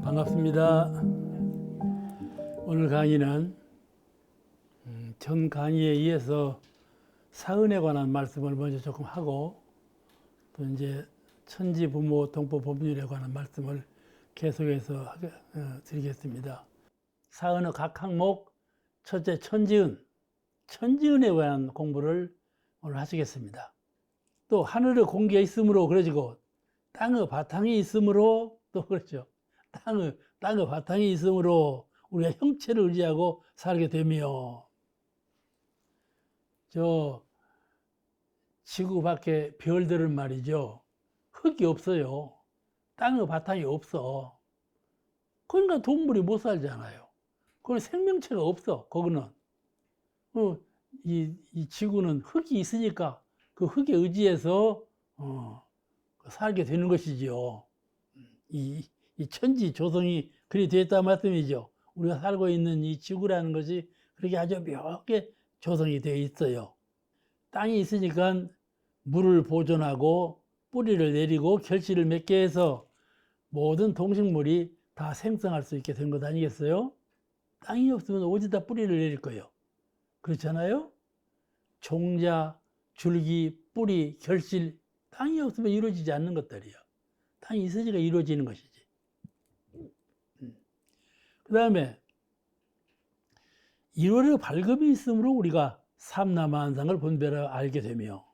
반갑습니다. 오늘 강의는 전 강의에 이어서 사은에 관한 말씀을 먼저 조금 하고, 또 이제 천지 부모 동포 법률에 관한 말씀을 계속해서 드리겠습니다. 사은의 각 항목, 첫째 천지은, 천지은에 관한 공부를 오늘 하시겠습니다. 또 하늘의 공기가 있으므로 그러지고, 땅의 바탕이 있으므로 또 그렇죠. 땅의 바탕이 있으므로 우리가 형체를 의지하고 살게 되며, 저 지구 밖에 별들은 말이죠, 흙이 없어요. 땅의 바탕이 없어. 그러니까 동물이 못 살잖아요. 그건 생명체가 없어. 거기는 이 지구는 흙이 있으니까 그 흙에 의지해서 살게 되는 것이지요. 이 천지 조성이 그리 됐다 말씀이죠. 우리가 살고 있는 이 지구라는 것이 그렇게 아주 묘하게 조성이 되어 있어요. 땅이 있으니까 물을 보존하고 뿌리를 내리고 결실을 맺게 해서 모든 동식물이 다 생성할 수 있게 된 것 아니겠어요? 땅이 없으면 어디다 뿌리를 내릴 거예요? 그렇잖아요? 종자, 줄기, 뿌리, 결실, 땅이 없으면 이루어지지 않는 것들이요. 땅이 있으니까 이루어지는 것이지. 그 다음에 1월의 밝음이 있으므로 우리가 삼라만상을 분별하여 알게 되며,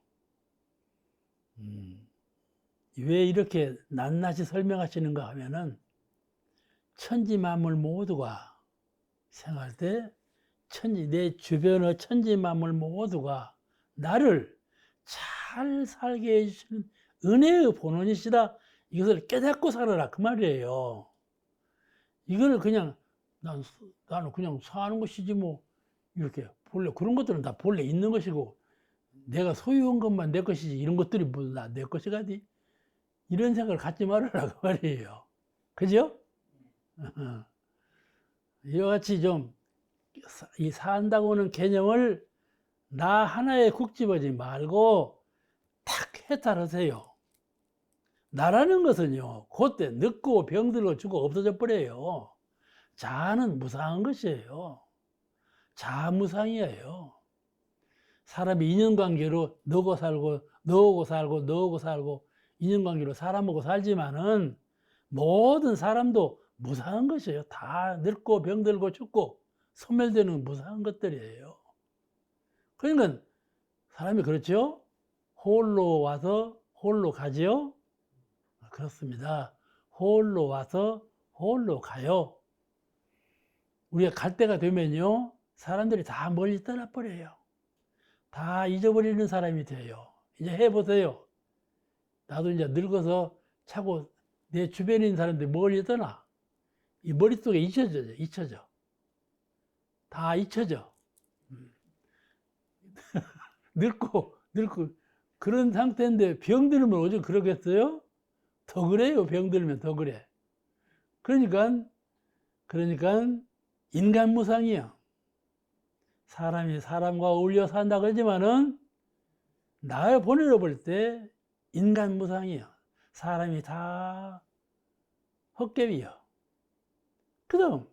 왜 이렇게 낱낱이 설명하시는가 하면은, 천지 만물 모두가 생활 때 내 주변의 천지 만물 모두가 나를 잘 살게 해주시는 은혜의 본원이시다. 이것을 깨닫고 살아라, 그 말이에요. 이거를 그냥 나는 그냥 사는 것이지 뭐, 이렇게 본래 그런 것들은 다 본래 있는 것이고, 내가 소유한 것만 내 것이지 이런 것들이 뭐 내 것이가디, 이런 생각을 갖지 말아라, 그 말이에요. 그죠? 이와 같이 좀 이 산다고 하는 개념을 나 하나에 국 집어지 말고 탁 해탈하세요. 나라는 것은요, 그때 늙고 병들고 죽고 없어져 버려요. 자아는 무상한 것이에요. 자무상이에요. 사람이 인연관계로 너고 살고 너하고 살고 너하고 살고 인연관계로 사람하고 살지만은 모든 사람도 무상한 것이에요. 다 늙고 병들고 죽고 소멸되는 무상한 것들이에요. 그러니까 사람이 그렇죠? 홀로 와서 홀로 가지요? 그렇습니다. 홀로 와서 홀로 가요. 우리가 갈 때가 되면요, 사람들이 다 멀리 떠나버려요. 다 잊어버리는 사람이 돼요. 이제 해보세요. 나도 이제 늙어서 자꾸 내 주변에 있는 사람들이 멀리 떠나. 이 머릿속에 잊혀져. 다 잊혀져. 늙고 그런 상태인데 병 들면 어제 그러겠어요? 더 그래요. 병 들면 더 그래. 그러니까 인간 무상이야. 사람이 사람과 어울려 산다 그러지만은 나를 보내려 볼 때 인간 무상이야. 사람이 다 헛개비야. 그 다음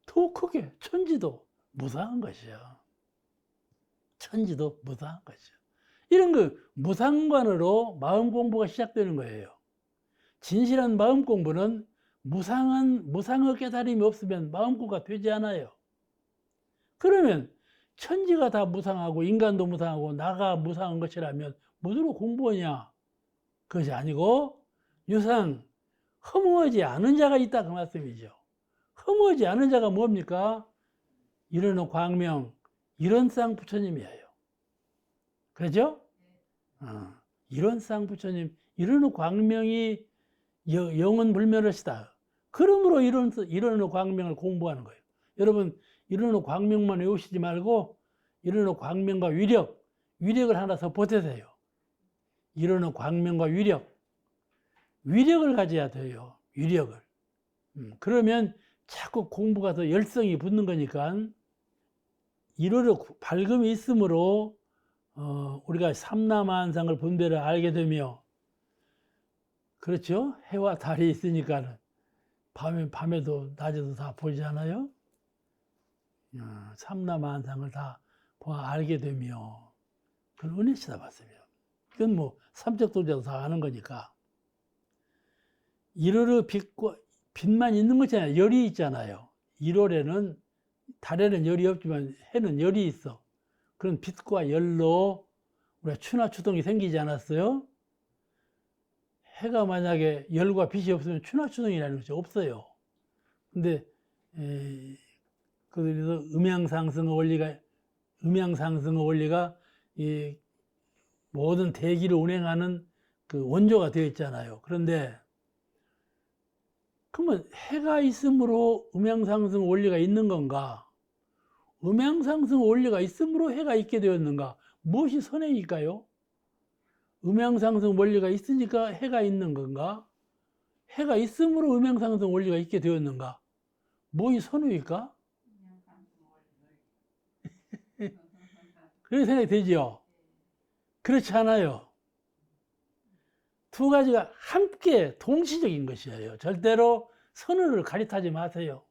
더 크게 천지도 무상한 것이야. 천지도 무상한 것이야. 이런 그 무상관으로 마음 공부가 시작되는 거예요. 진실한 마음 공부는 무상의 깨달음이 없으면 마음 공부가 되지 않아요. 그러면 천지가 다 무상하고 인간도 무상하고 나가 무상한 것이라면 뭐로 공부하냐? 그것이 아니고 유상, 허무하지 않은 자가 있다, 그 말씀이죠. 허무하지 않은 자가 뭡니까? 이르는 광명, 이런상 부처님이에요. 그렇죠? 이런상 부처님, 이르는 광명이 영원 불멸하시다. 그러므로 이르는 광명을 공부하는 거예요. 여러분, 이르는 광명만 외우시지 말고 이르는 광명과 위력을 하나 더 보태세요. 이르는 광명과 위력을 가져야 돼요. 위력을. 그러면 자꾸 공부가 더 열성이 붙는 거니까 1월에 밝음이 있으므로 우리가 삼라만상을 분별을 알게 되며, 그렇죠? 해와 달이 있으니까 밤에도 낮에도 다 보이잖아요. 삼라만상을 다 알게 되며, 그건 은혜시다 말씀이에요. 그건 뭐 삼적 도자도 다 아는 거니까. 1월의 빛만 있는 것이 아니라 열이 있잖아요. 1월에는 달에는 열이 없지만 해는 열이 있어. 그런 빛과 열로 우리가 추나 추동이 생기지 않았어요? 해가 만약에 열과 빛이 없으면 추나 추동이라는 것이 없어요. 근데 그래서 음양상승의 원리가 이 모든 대기를 운행하는 그 원조가 되어 있잖아요. 그런데 그러면 해가 있으므로 음양상승 원리가 있는 건가? 음양상승 원리가 있으므로 해가 있게 되었는가? 무엇이 선행일까요? 음양상승 원리가 있으니까 해가 있는 건가? 해가 있으므로 음양상승 원리가 있게 되었는가? 무엇이 선우일까? 그렇게 생각이 되지요? 그렇지 않아요. 두 가지가 함께 동시적인 것이에요. 절대로 선우를 가리타지 마세요.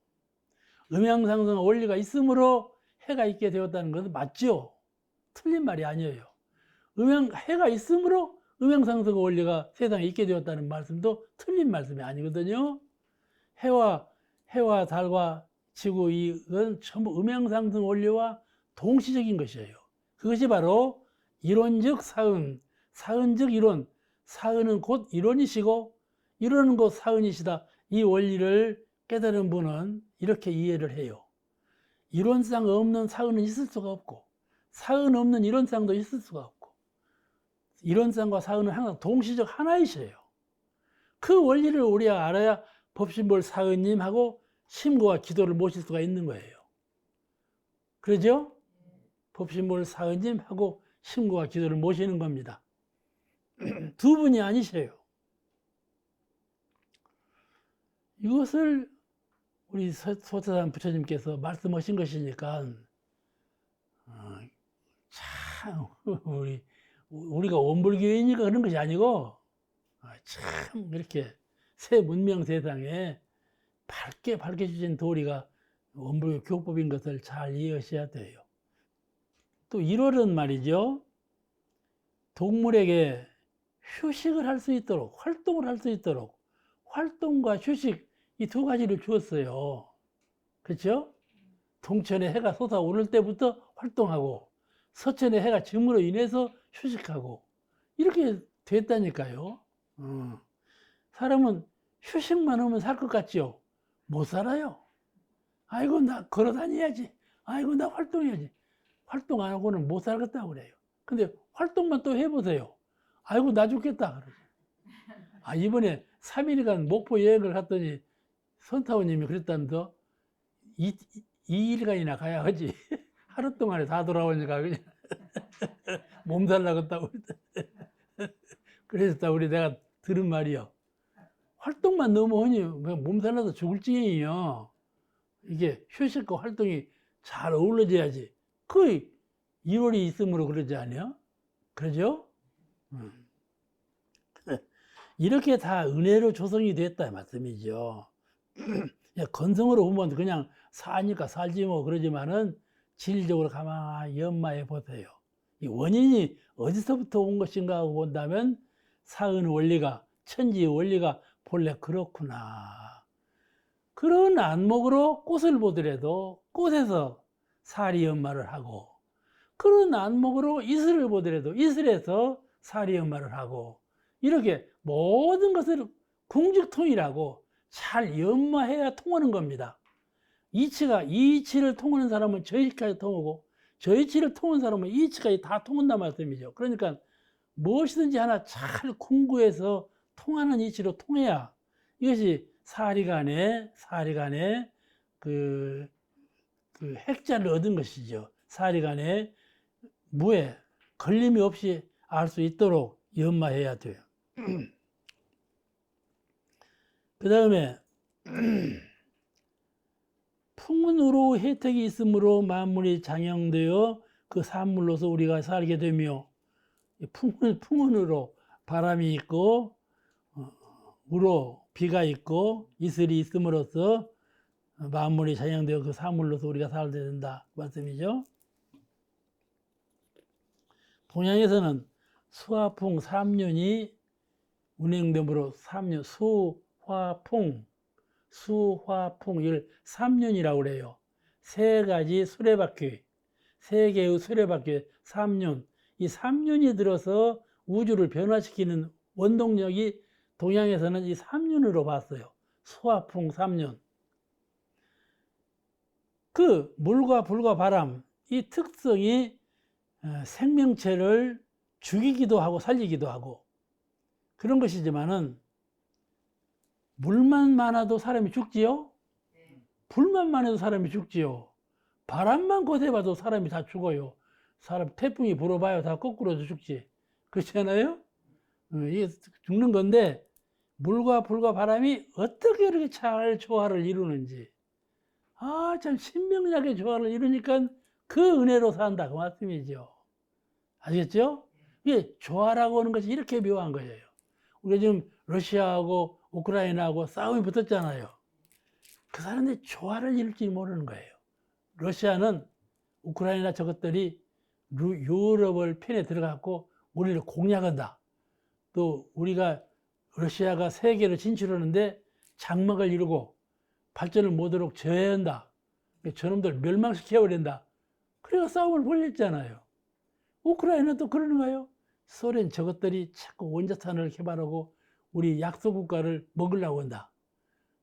음양상승 원리가 있으므로 해가 있게 되었다는 것은 맞죠? 틀린 말이 아니에요. 해가 있으므로 음양상승 원리가 세상에 있게 되었다는 말씀도 틀린 말씀이 아니거든요. 해와 달과 지구, 이건 전부 음양상승 원리와 동시적인 것이에요. 그것이 바로 이론적 사은, 사은적 이론, 사은은 곧 이론이시고 이론은 곧 사은이시다. 이 원리를 깨달은 분은 이렇게 이해를 해요. 이론상 없는 사은은 있을 수가 없고 사은 없는 이론상도 있을 수가 없고 이론상과 사은은 항상 동시적 하나이셔요. 그 원리를 우리가 알아야 법신볼 사은님하고 심고와 기도를 모실 수가 있는 거예요. 그러죠? 법신볼 사은님하고 심고와 기도를 모시는 겁니다. 두 분이 아니셔요. 이것을 우리 소태산 부처님께서 말씀하신 것이니까 참 우리가 원불교인이니까 그런 것이 아니고 참 이렇게 새 문명 세상에 밝게 밝혀주신 도리가 원불교 교법인 것을 잘 이해하셔야 돼요. 또 1월은 말이죠. 동물에게 휴식을 할 수 있도록, 활동을 할 수 있도록 활동과 휴식 이 두 가지를 주었어요. 그렇죠? 동천에 해가 솟아오를 때부터 활동하고 서천에 해가 짐으로 인해서 휴식하고 이렇게 됐다니까요. 사람은 휴식만 하면 살 것 같죠? 못 살아요. 아이고 나 걸어 다녀야지. 아이고 나 활동해야지. 활동 안 하고는 못 살겠다고 그래요. 근데 활동만 또 해보세요. 아이고 나 죽겠다 그러죠. 이번에 3일간 목포 여행을 갔더니 선타오님이 그랬다면서 2일간이나 가야 하지. 하루 동안에 다 돌아오니까 그냥 몸살 나겠다고 그랬다. 우리 내가 들은 말이요. 활동만 너무 하니 몸살 나서 죽을 지경이요. 이게 휴식과 활동이 잘 어우러져야지. 그 1월이 있으므로 그러지 않아요? 그러죠? 이렇게 다 은혜로 조성이 됐다 말씀이죠. 건성으로 보면 그냥 사니까 살지 뭐 그러지만은 질적으로 가만히 연마해 보세요. 이 원인이 어디서부터 온 것인가 하고 본다면 사은 원리가, 천지의 원리가 본래 그렇구나. 그런 안목으로 꽃을 보더라도 꽃에서 사리 연마를 하고, 그런 안목으로 이슬을 보더라도 이슬에서 사리 연마를 하고, 이렇게 모든 것을 궁직통이라고 잘 연마해야 통하는 겁니다. 이 이치를 통하는 사람은 저 이치까지 통하고 저 이치를 통하는 사람은 이 이치까지 다 통한단 말씀이죠. 그러니까 무엇이든지 하나 잘 궁구해서 통하는 이치로 통해야 이것이 사리간에 그 핵자를 얻은 것이죠. 사리간에 무에 걸림이 없이 알 수 있도록 연마해야 돼요. 그 다음에 풍운으로 혜택이 있으므로 만물이 장영되어 그 산물로서 우리가 살게 되며, 풍운으로 바람이 있고 우로 비가 있고 이슬이 있음으로써 만물이 장영되어 그 산물로서 우리가 살게 된다 말씀이죠. 동양에서는 수화풍 3년이 운행되므로 3년 수화풍 이걸 3년이라고 그래요. 세 가지 수레바퀴, 세 개의 수레바퀴 3년. 이 3년이 들어서 우주를 변화시키는 원동력이 동양에서는 이 3년으로 봤어요. 수화풍 3년. 그 물과 불과 바람, 이 특성이 생명체를 죽이기도 하고 살리기도 하고 그런 것이지만은 물만 많아도 사람이 죽지요? 불만 많아도 사람이 죽지요? 바람만 고대봐도 사람이 다 죽어요. 사람 태풍이 불어봐요. 다 거꾸로도 죽지. 그렇잖아요? 이게 죽는 건데 물과 불과 바람이 어떻게 이렇게 잘 조화를 이루는지 참 신명나게 조화를 이루니까 그 은혜로 산다 그 말씀이죠. 아시겠죠? 이게 조화라고 하는 것이 이렇게 묘한 거예요. 우리가 지금 러시아하고 우크라이나하고 싸움이 붙었잖아요. 그 사람들이 조화를 이룰지 모르는 거예요. 러시아는 우크라이나 저것들이 유럽을 편에 들어갔고 우리를 공략한다. 또 우리가 러시아가 세계로 진출하는데 장막을 이루고 발전을 못하도록 제어한다. 저놈들 멸망시켜버린다. 그래서 싸움을 벌였잖아요. 우크라이나도 그러는가요? 소련 저것들이 자꾸 원자탄을 개발하고 우리 약소국가를 먹으려고 한다.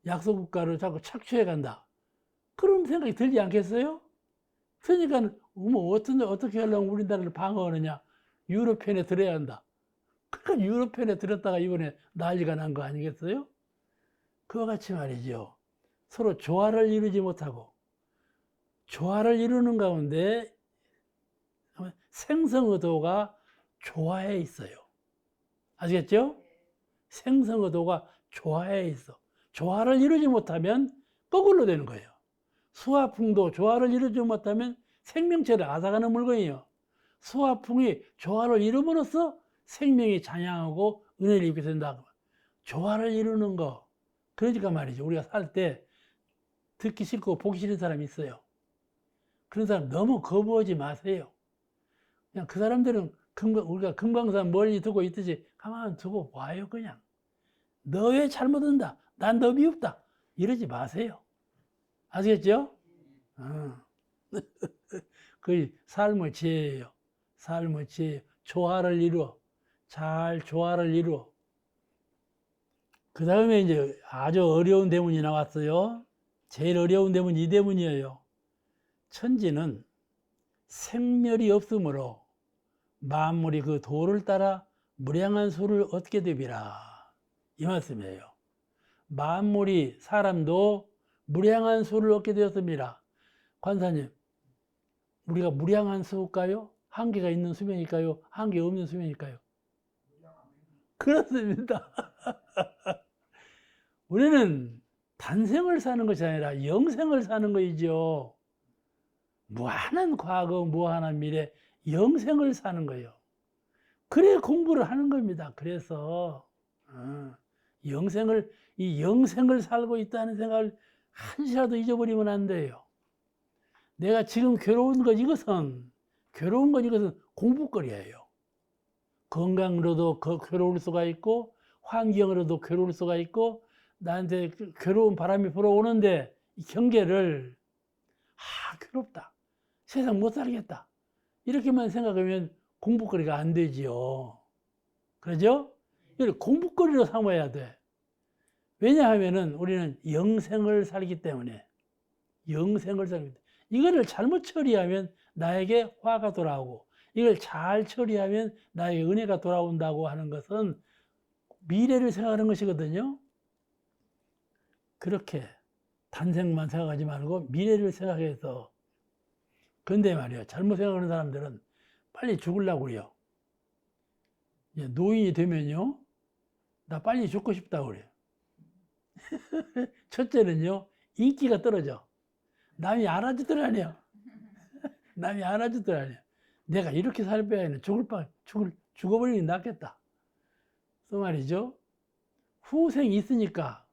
약소국가를 자꾸 착취해 간다. 그런 생각이 들지 않겠어요? 그러니까 어떻게 하려면 우리나라를 방어하느냐. 유럽편에 들어야 한다. 그러니까 유럽편에 들었다가 이번에 난리가 난 거 아니겠어요? 그와 같이 말이죠. 서로 조화를 이루지 못하고 조화를 이루는 가운데 생성의도가 조화에 있어요. 아시겠죠? 생성의도가 조화에 있어. 조화를 이루지 못하면 거꾸로 되는 거예요. 수화풍도 조화를 이루지 못하면 생명체를 앗아가는 물건이에요. 수화풍이 조화를 이룸으로써 생명이 잔향하고 은혜를 입게 된다. 조화를 이루는 거. 그러니까 말이죠. 우리가 살 때 듣기 싫고 보기 싫은 사람이 있어요. 그런 사람 너무 거부하지 마세요. 그냥 그 사람들은 우리가 금강산 멀리 두고 있듯이 가만 두고 와요. 그냥 너 왜 잘못한다? 난 너 미흡다. 이러지 마세요. 아시겠죠? 그게 삶의 지혜예요. 삶의 지혜. 조화를 이루어. 잘 조화를 이루어. 그 다음에 이제 아주 어려운 대문이 나왔어요. 제일 어려운 대문이 이 대문이에요. 천지는 생멸이 없으므로 만물이 그 도를 따라 무량한 수를 얻게 되리라. 이 말씀이에요. 만물이 사람도 무량한 수를 얻게 되었습니다. 관사님, 우리가 무량한 수일까요? 한계가 있는 수명일까요? 한계 없는 수명일까요? 그렇습니다. 우리는 단생을 사는 것이 아니라 영생을 사는 것이죠. 무한한 과거, 무한한 미래, 영생을 사는 거예요. 그래 공부를 하는 겁니다. 그래서 이 영생을 살고 있다는 생각을 한시라도 잊어버리면 안 돼요. 내가 지금 괴로운 것 이것은 공부거리예요. 건강으로도 괴로울 수가 있고 환경으로도 괴로울 수가 있고 나한테 괴로운 바람이 불어오는데 이 경계를 괴롭다. 세상 못 살겠다. 이렇게만 생각하면 공부거리가 안 되지요. 그러죠? 이걸 공부거리로 삼아야 돼. 왜냐하면은 우리는 영생을 살기 때문에 이거를 잘못 처리하면 나에게 화가 돌아오고 이걸 잘 처리하면 나에게 은혜가 돌아온다고 하는 것은 미래를 생각하는 것이거든요. 그렇게 단생만 생각하지 말고 미래를 생각해서. 근데 말이야, 잘못 생각하는 사람들은 빨리 죽으려고 그래요. 노인이 되면요, 나 빨리 죽고 싶다고 그래요. 첫째는요, 인기가 떨어져. 남이 알아주더라니요. 남이 알아주더라니요. 내가 이렇게 살 바에는 죽어버리는 게 낫겠다. 그 말이죠. 후생이 있으니까,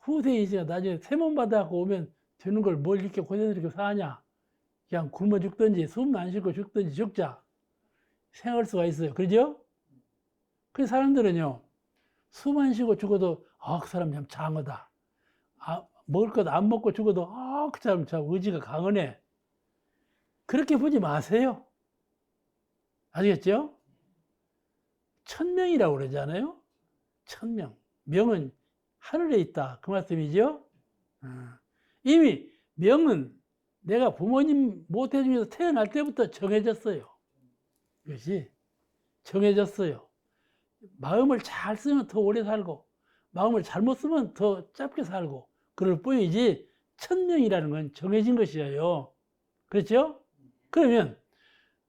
후생이 있으니까 나중에 세몸 받아갖고 오면 되는 걸 뭘 이렇게 고생스럽게 사냐. 그냥 굶어 죽든지, 숨 안 쉬고 죽든지 죽자. 생각할 수가 있어요. 그러죠? 그 사람들은요, 숨 안 쉬고 죽어도, 그 사람 참 장하다. 먹을 것 안 먹고 죽어도, 그 사람 참 의지가 강하네. 그렇게 보지 마세요. 아시겠죠? 천명이라고 그러잖아요. 천명. 명은 하늘에 있다. 그 말씀이죠? 이미 명은 내가 부모님 모태 중에서 태어날 때부터 정해졌어요. 이것이 정해졌어요. 마음을 잘 쓰면 더 오래 살고, 마음을 잘못 쓰면 더 짧게 살고, 그럴 뿐이지, 천명이라는 건 정해진 것이에요. 그렇죠? 그러면,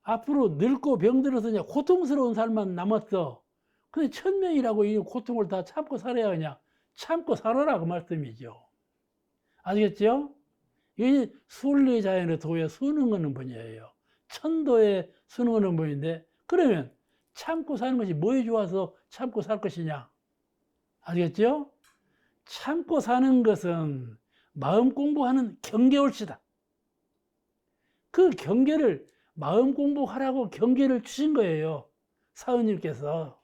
앞으로 늙고 병들어서 그냥 고통스러운 삶만 남았어. 근데 천명이라고 이 고통을 다 참고 살아야 그냥 참고 살아라. 그 말씀이죠. 아시겠죠? 이게 순리자연의 도에 수능하는 분이에요. 천도에 수능하는 분인데, 그러면 참고 사는 것이 뭐에 좋아서 참고 살 것이냐? 아시겠죠? 참고 사는 것은 마음 공부하는 경계올시다. 그 경계를 마음 공부하라고 경계를 주신 거예요. 사은님께서.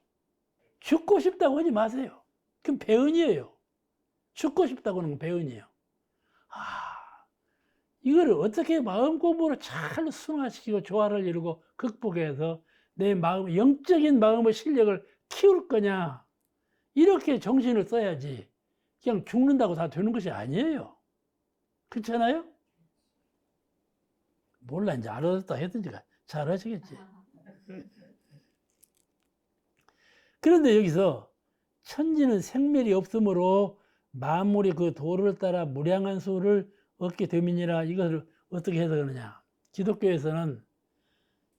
죽고 싶다고 하지 마세요. 그건 배은이에요. 죽고 싶다고 하는 건 배은이에요. 이거를 어떻게 마음 공부를 잘 순화시키고 조화를 이루고 극복해서 내 마음, 영적인 마음의 실력을 키울 거냐. 이렇게 정신을 써야지. 그냥 죽는다고 다 되는 것이 아니에요. 그렇잖아요? 몰라, 이제 알아듣다 했든지 잘 하시겠지. 그런데 여기서 천지는 생멸이 없으므로 만물이 그 도를 따라 무량한 수를 얻게 됨이니라. 이것을 어떻게 해석하느냐. 기독교에서는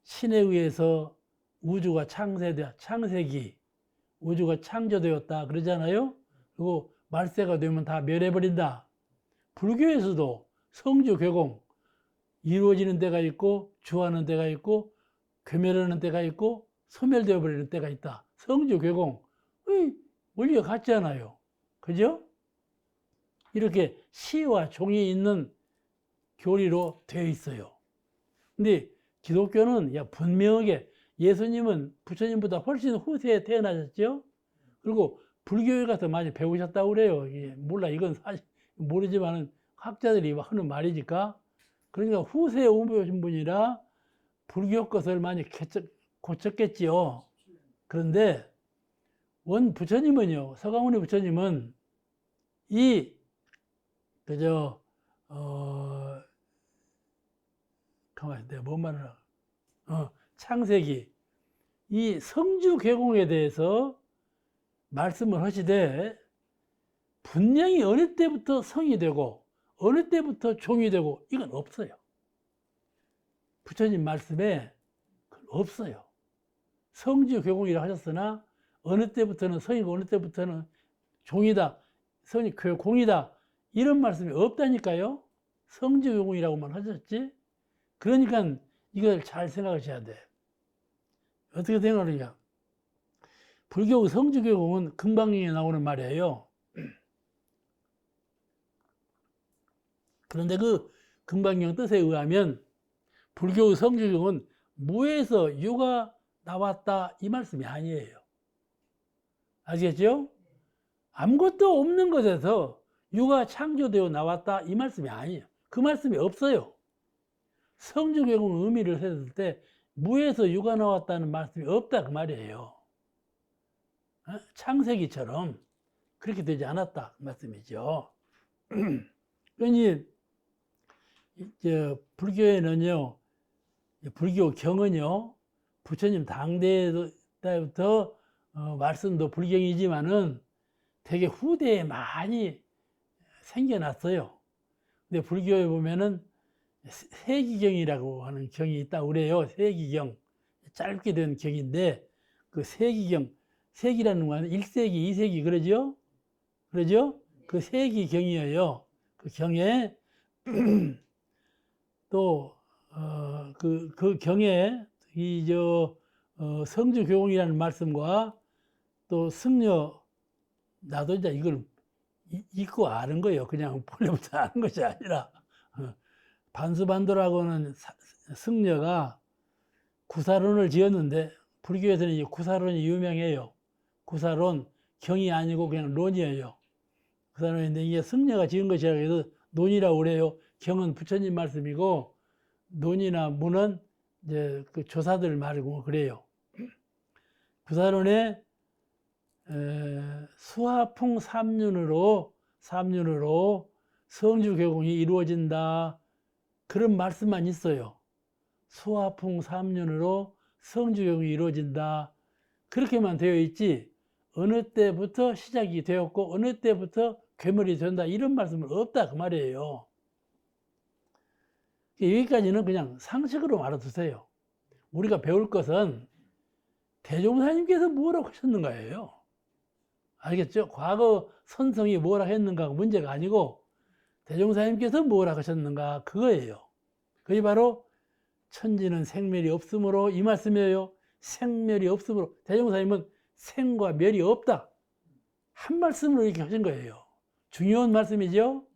신에 의해서 우주가 창세기, 우주가 창조되었다 그러잖아요. 그리고 말세가 되면 다 멸해버린다. 불교에서도 성주 괴공, 이루어지는 때가 있고 주하는 때가 있고 괴멸하는 때가 있고 소멸되어 버리는 때가 있다. 성주 괴공, 원리가 같잖아요. 그죠? 이렇게 시와 종이 있는 교리로 되어 있어요. 근데 기독교는 분명하게 예수님은 부처님보다 훨씬 후세에 태어나셨죠? 그리고 불교에 가서 많이 배우셨다고 그래요. 몰라, 이건 사실 모르지만은 학자들이 하는 말이니까. 그러니까 후세에 오신 분이라 불교 것을 많이 고쳤겠지요. 그런데 원 부처님은요, 서가모니 부처님은 가만히 내가 뭔 말을 창세기, 이 성주 괴공에 대해서 말씀을 하시되 분명히 어느 때부터 성이 되고 어느 때부터 종이 되고 이건 없어요. 부처님 말씀에 없어요. 성주 괴공이라 하셨으나 어느 때부터는 성이고 어느 때부터는 종이다, 성이 공이다 이런 말씀이 없다니까요. 성주 괴공이라고만 하셨지. 그러니까 이걸 잘 생각하셔야 돼. 어떻게 생각하느냐. 불교 성주 괴공은 금강경에 나오는 말이에요. 그런데 그 금강경 뜻에 의하면 불교 성주 괴공은 무에서 유가 나왔다 이 말씀이 아니에요. 아시겠죠? 아무것도 없는 것에서 유가 창조되어 나왔다 이 말씀이 아니에요. 그 말씀이 없어요. 성주 괴공 의미를 했을 때 무에서 유가 나왔다는 말씀이 없다 그 말이에요. 창세기처럼 그렇게 되지 않았다 그 말씀이죠. 그러니 불교에는요, 불교 경은요, 부처님 당대 때부터 말씀도 불경이지만은 되게 후대에 많이 생겨났어요. 근데 불교에 보면은 세기경이라고 하는 경이 있다고 그래요. 세기경. 짧게 된 경인데, 그 세기경, 세기라는 건 1세기, 2세기 그러죠? 그러죠? 그 세기경이에요. 그 경에 또 그 경에 성주교공이라는 말씀과 또 승려, 나도 이제 이걸 읽고 아는 거예요. 그냥 본래부터 아는 것이 아니라 반수반도라고는 승려가 구사론을 지었는데, 불교에서는 이 구사론이 유명해요. 구사론, 경이 아니고 그냥 론이에요. 구사론인데 이게 승려가 지은 것이라 해서 논이라고 그래요. 경은 부처님 말씀이고 논이나 문은 이제 그 조사들 말이고 그래요. 구사론에 수화풍 삼륜으로 성주교공이 이루어진다, 그런 말씀만 있어요. 수화풍 삼륜으로 성주교공이 이루어진다, 그렇게만 되어 있지 어느 때부터 시작이 되었고 어느 때부터 괴물이 된다, 이런 말씀은 없다 그 말이에요. 여기까지는 그냥 상식으로 알아두세요. 우리가 배울 것은 대종사님께서 뭐라고 하셨는가예요. 알겠죠? 과거 선성이 뭐라고 했는가가 문제가 아니고 대종사님께서 뭐라고 하셨는가, 그거예요. 그게 바로 천지는 생멸이 없으므로, 이 말씀이에요. 생멸이 없으므로. 대종사님은 생과 멸이 없다, 한 말씀으로 이렇게 하신 거예요. 중요한 말씀이죠.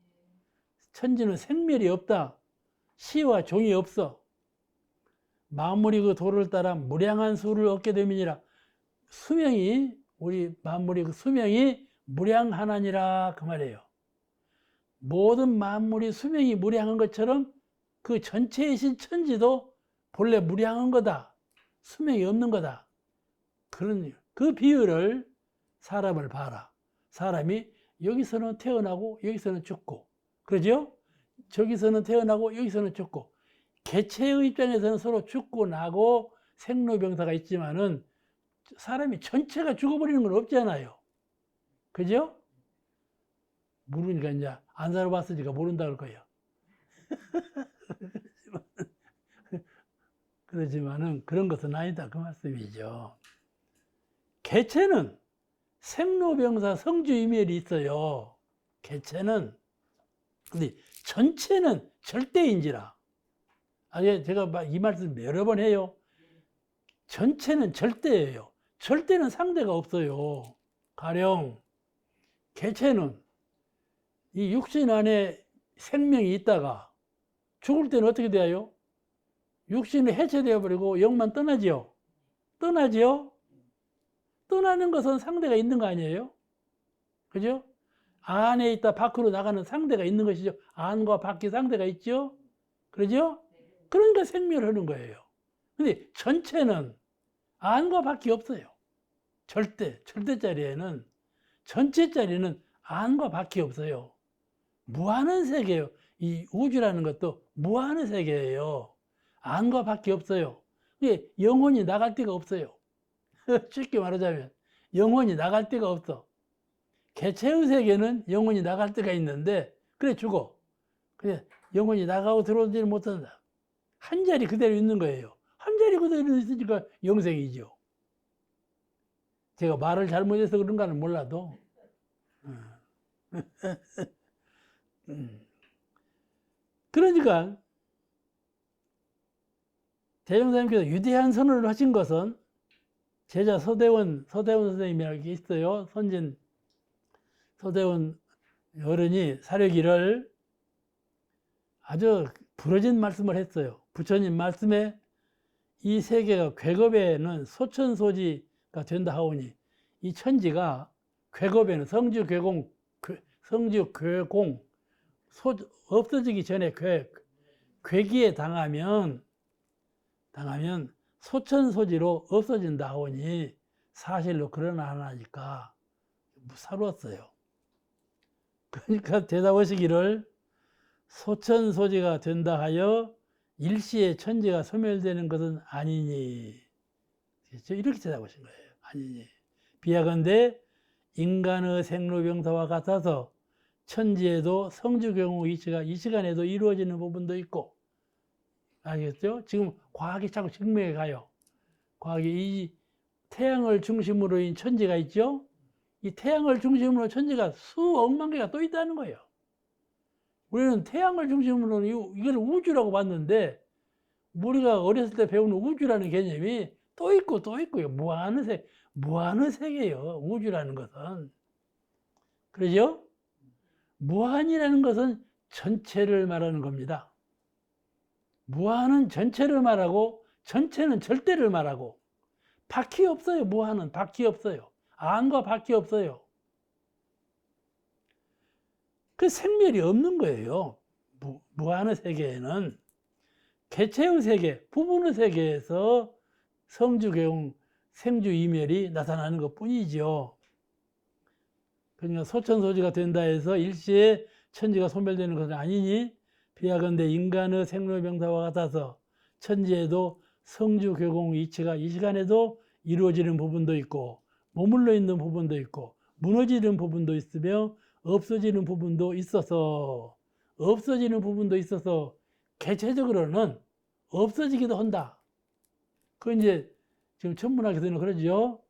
천지는 생멸이 없다, 시와 종이 없어. 만물이 그 도를 따라 무량한 수를 얻게 됨이니라. 수명이, 우리 만물이 그 수명이 무량하나니라, 그 말이에요. 모든 만물이 수명이 무량한 것처럼 그 전체이신 천지도 본래 무량한 거다, 수명이 없는 거다. 그런 그 비유를 사람을 봐라. 사람이 여기서는 태어나고 여기서는 죽고, 그러죠? 저기서는 태어나고 여기서는 죽고, 개체의 입장에서는 서로 죽고 나고 생로병사가 있지만은 사람이 전체가 죽어버리는 건 없잖아요. 그죠? 모르니까 이제 안 살아봤으니까 모른다 그럴 거예요. 그렇지만은 그런 것은 아니다, 그 말씀이죠. 개체는 생로병사 성주이멸이 있어요. 개체는. 근데 전체는 절대인지라. 제가 이 말씀 여러 번 해요. 전체는 절대예요. 절대는 상대가 없어요. 가령 개체는 이 육신 안에 생명이 있다가 죽을 때는 어떻게 돼요? 육신이 해체되어 버리고 영만 떠나지요. 떠나지요. 떠나는 것은 상대가 있는 거 아니에요? 그죠? 안에 있다 밖으로 나가는 상대가 있는 것이죠. 안과 밖에 상대가 있죠. 그러죠? 그러니까 생멸하는 거예요. 근데 전체는 안과 밖이 없어요. 절대짜리에는, 전체짜리는 안과 밖이 없어요. 무한한 세계예요. 이 우주라는 것도 무한한 세계예요. 안과 밖이 없어요. 영혼이 나갈 데가 없어요. 쉽게 말하자면 영혼이 나갈 데가 없어. 개체의 세계는 영혼이 나갈 데가 있는데, 그래 죽어. 그래 영혼이 나가고 들어오지를 못한다. 한 자리 그대로 있는 거예요. 한 자리 그대로 있으니까 영생이죠. 제가 말을 잘못해서 그런가는 몰라도. 그러니까 대종사님께서 위대한 선언을 하신 것은, 제자 서대원 선생님이라고 있어요. 선진 서대원 어른이 사려기를 아주 부러진 말씀을 했어요. 부처님 말씀에 이 세계가 괴겁에는 소천소지가 된다 하오니, 이 천지가 괴겁에는 성주괴공 없어지기 전에 괴기에 당하면 소천소지로 없어진다 하오니 사실로 그러나 하나니까 무사로웠어요. 그러니까 대답하시기를, 소천소지가 된다 하여 일시에 천지가 소멸되는 것은 아니니. 이렇게 대답하신 거예요. 아니니. 비하건대 인간의 생로병사와 같아서 천지에도 성주경우 이치가 이 시간에도 이루어지는 부분도 있고, 알겠죠? 지금 과학이 자꾸 증명해 가요. 과학이 이 태양을 중심으로 인 천지가 있죠? 이 태양을 중심으로 천지가 수억만 개가 또 있다는 거예요. 우리는 태양을 중심으로 이걸 우주라고 봤는데, 우리가 어렸을 때 배우는 우주라는 개념이 또 있고 또 있고요. 무한의 세계예요. 우주라는 것은. 그러죠? 무한이라는 것은 전체를 말하는 겁니다. 무한은 전체를 말하고 전체는 절대를 말하고 바퀴 없어요. 무한은 바퀴 없어요. 안과 바퀴 없어요. 그 생멸이 없는 거예요. 무한의 세계에는 개체의 세계, 부분의 세계에서 성주개용, 생주이멸이 나타나는 것 뿐이죠. 그러니까 소천소지가 된다 해서 일시에 천지가 소멸되는 것은 아니니, 비하건대 인간의 생로병사와 같아서 천지에도 성주개공 이치가 이 시간에도 이루어지는 부분도 있고, 머물러 있는 부분도 있고, 무너지는 부분도 있으며 없어지는 부분도 있어서 개체적으로는 없어지기도 한다. 그 이제 지금 천문학에서는 그러죠.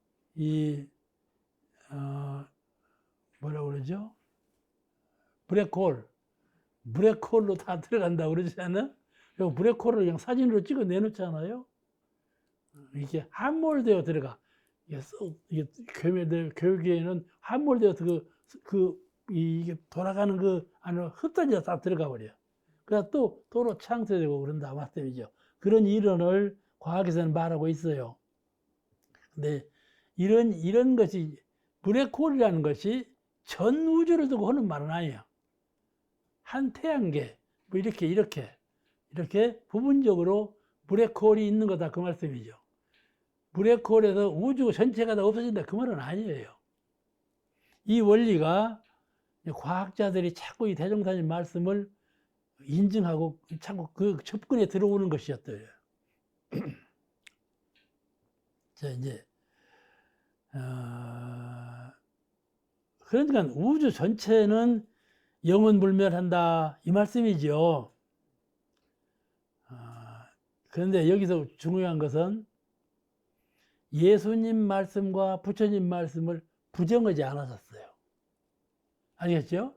뭐라고 그러죠? 블랙홀로 다 들어간다고 그러지 않아? 블랙홀을 그냥 사진으로 찍어 내놓잖아요. 이게 함몰되어 들어가. 이게 교육에는 함몰되어서 이게 돌아가는 그 안으로 흩어져 다 들어가 버려. 그래서 또 도로 창설되고 그런다 말씀이죠. 그런 이론을 과학에서는 말하고 있어요. 근데 이런 것이, 블랙홀이라는 것이 전 우주를 두고 하는 말은 아니에요. 한 태양계, 뭐 이렇게 부분적으로 블랙홀이 있는 거다, 그 말씀이죠. 블랙홀에서 우주 전체가 다 없어진다, 그 말은 아니에요. 이 원리가 과학자들이 자꾸 이 대종사님 말씀을 인증하고 자꾸 그 접근에 들어오는 것이었어요. 자, 이제, 그러니까 우주 전체는 영원불멸한다, 이 말씀이죠. 그런데 여기서 중요한 것은 예수님 말씀과 부처님 말씀을 부정하지 않으셨어요. 알겠죠?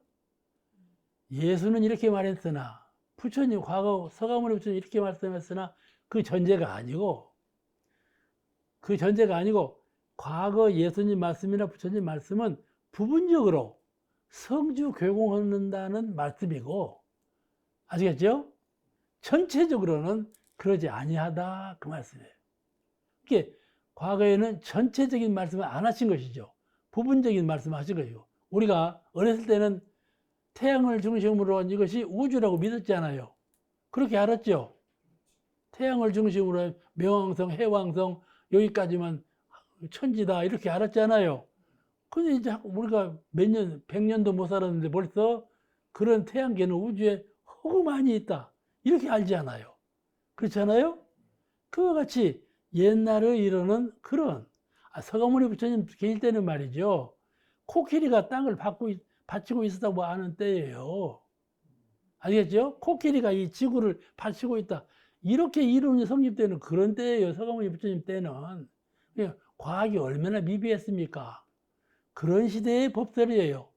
예수는 이렇게 말했으나, 부처님, 과거 서가모니 부처님 이렇게 말씀했으나 그 전제가 아니고, 과거 예수님 말씀이나 부처님 말씀은 부분적으로 성주 교공한다는 말씀이고, 아시겠죠? 전체적으로는 그러지 아니하다, 그 말씀이에요. 이게 과거에는 전체적인 말씀을 안 하신 것이죠. 부분적인 말씀을 하신 것이고, 우리가 어렸을 때는 태양을 중심으로 한 이것이 우주라고 믿었잖아요. 그렇게 알았죠. 태양을 중심으로 한 명왕성, 해왕성, 여기까지만 천지다, 이렇게 알았잖아요. 근데 이제 우리가 몇 년, 100년도 못 살았는데 벌써 그런 태양계는 우주에 허구 많이 있다, 이렇게 알잖아요. 그렇잖아요? 그와 같이 옛날의 이론은 그런, 서가모니 부처님 계실 때는 말이죠, 코끼리가 땅을 받치고 있었다고 아는 때예요. 알겠죠? 코끼리가 이 지구를 받치고 있다, 이렇게 이론이 성립되는 그런 때예요. 서가모니 부처님 때는. 과학이 얼마나 미비했습니까? 그런 시대의 법설이에요.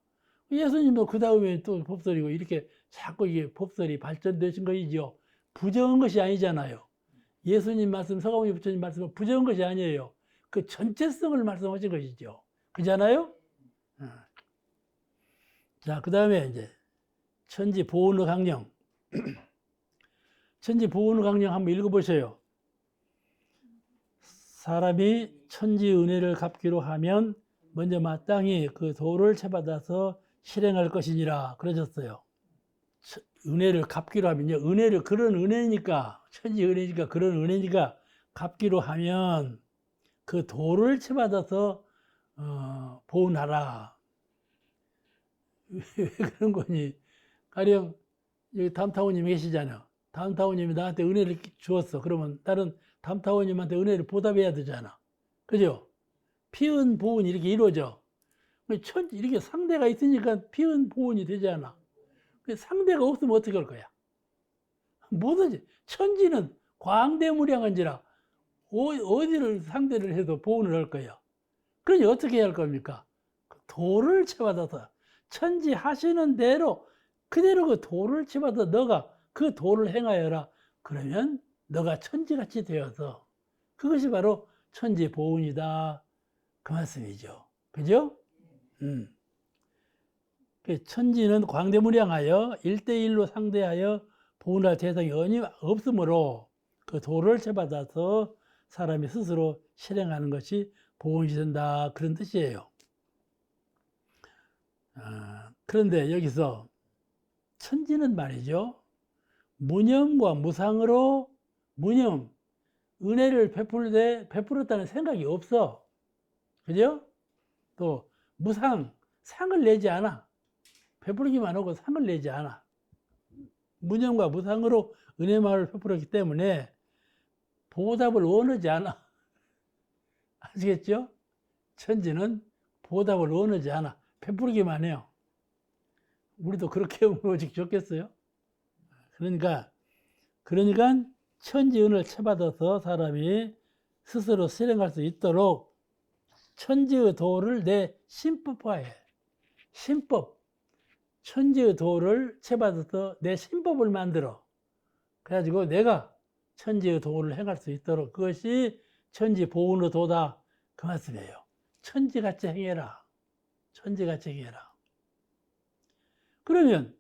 예수님도 그 다음에 또 법설이고, 이렇게 자꾸 이게 법설이 발전되신 것이죠. 부정한 것이 아니잖아요. 예수님 말씀, 서가모니 부처님 말씀은 부정한 것이 아니에요. 그 전체성을 말씀하신 것이죠. 그잖아요? 자, 그 다음에 이제 천지 보온의 강령. 천지 보온의 강령 한번 읽어보세요. 사람이 천지 은혜를 갚기로 하면 먼저 마땅히 그 도를 채받아서 실행할 것이니라 그러셨어요. 은혜를 갚기로 하면요, 은혜를, 그런 은혜니까, 천지 은혜니까, 그런 은혜니까 갚기로 하면 그 도를 채받아서 보온하라. 왜 그런 거니? 가령 여기 담타오님 계시잖아요. 담타오님이 나한테 은혜를 주었어. 그러면 다른 담타오님한테 은혜를 보답해야 되잖아. 그죠? 피은 보온이 이렇게 이루어져. 이렇게 상대가 있으니까 피은 보온이 되잖아. 상대가 없으면 어떻게 할 거야? 뭐든지. 천지는 광대무량한지라 어디를 상대를 해도 보온을 할 거야. 그러니 어떻게 해야 할 겁니까? 도를 채받아서 천지 하시는 대로 그대로 그 도를 집어서 너가 그 도를 행하여라. 그러면 너가 천지같이 되어서 그것이 바로 천지보훈이다. 그 말씀이죠. 그죠? 천지는 광대무량하여 1대1로 상대하여 보훈할 대상이 없으므로 그 도를 채받아서 사람이 스스로 실행하는 것이 보훈이 된다. 그런 뜻이에요. 그런데 여기서 천지는 말이죠. 무념과 무상으로 무념, 은혜를 베풀었다는 생각이 없어. 그죠? 또 무상, 상을 내지 않아. 베풀기만 하고 상을 내지 않아. 무념과 무상으로 은혜만을 베풀었기 때문에 보답을 원하지 않아. 아시겠죠? 천지는 보답을 원하지 않아. 베풀기만 해요. 우리도 그렇게 하면 오직 좋겠어요? 그러니까 천지은을 채받아서 사람이 스스로 실행할 수 있도록 천지의 도를 내 신법화해. 신법. 천지의 도를 채받아서 내 신법을 만들어. 그래가지고 내가 천지의 도를 행할 수 있도록 그것이 천지보훈의 도다. 그 말씀이에요. 천지같이 행해라. 천지같이 행해라. 그러면